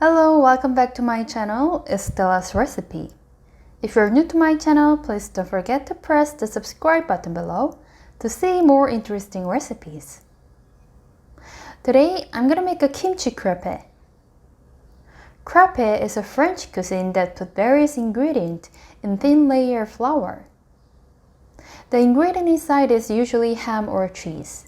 Hello, welcome back to my channel, Estella's Recipe. If you're new to my channel, please don't forget to press the subscribe button below to see more interesting recipes. Today, I'm gonna make a kimchi crepe. Crepe is a French cuisine that puts various ingredients in thin layer flour. The ingredient inside is usually ham or cheese.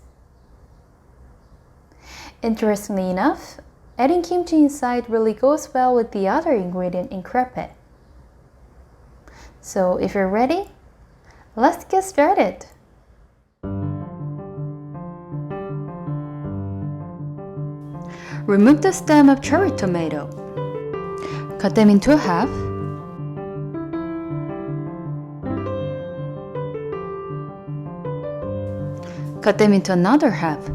Interestingly enough, adding kimchi inside really goes well with the other ingredient in crepe. So if you're ready, let's get started. Remove the stem of cherry tomato. Cut them into half. Cut them into another half.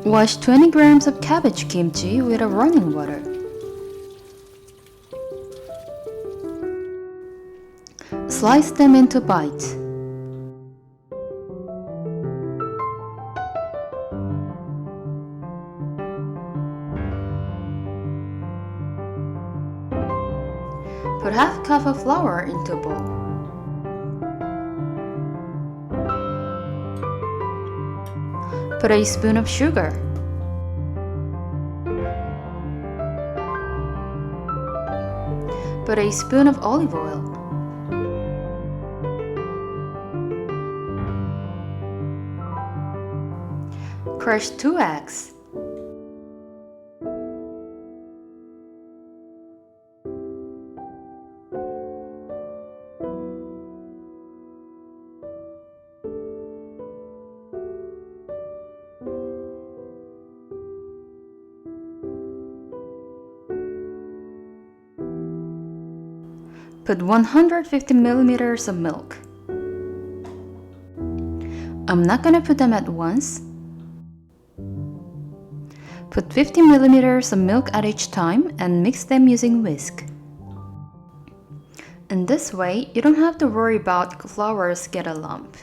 Wash 20 grams of cabbage kimchi with a running water. Slice them into bites. Put half cup of flour into a bowl. Put a spoon of sugar. Put a spoon of olive oil. Crush 2 eggs. Put 150 milliliters of milk. I'm not gonna put them at once. Put 50 milliliters of milk at each time and mix them using whisk. In this way, you don't have to worry about flours get a lump.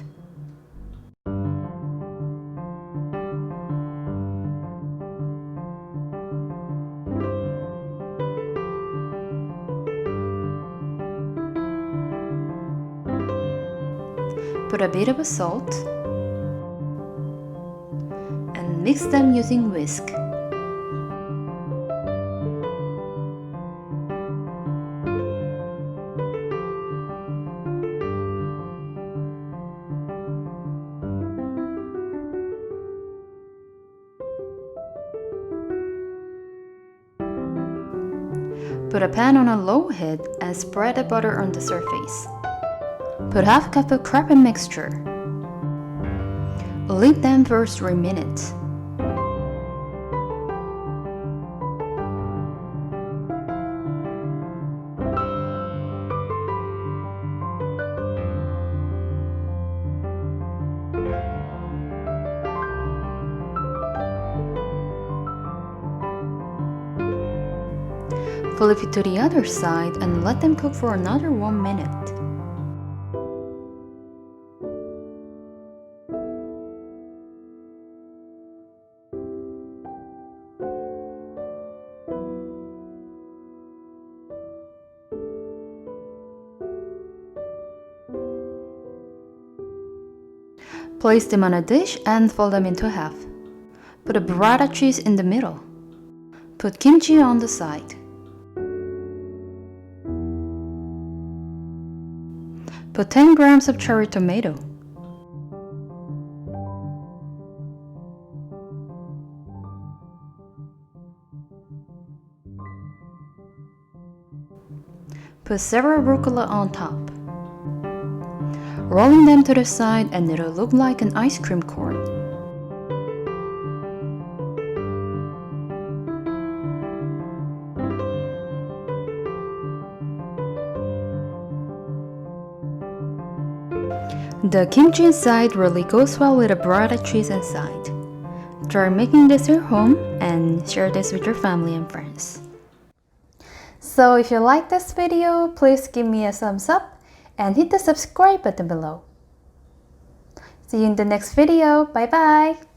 Put a bit of salt and mix them using whisk. Put a pan on a low heat and spread the butter on the surface. Put half cup of crepe mixture. Leave them for 3 minutes. Flip it to the other side and let them cook for another 1 minute. Place them on a dish and fold them into half. Put a burrata cheese in the middle. Put kimchi on the side. Put 10 grams of cherry tomato. Put several rucola on top. Rolling them to the side and it'll look like an ice cream cone. The kimchi inside really goes well with a burrata cheese inside. Try making this at home and share this with your family and friends. So if you like this video, please give me a thumbs up and hit the subscribe button below. See you in the next video. Bye bye!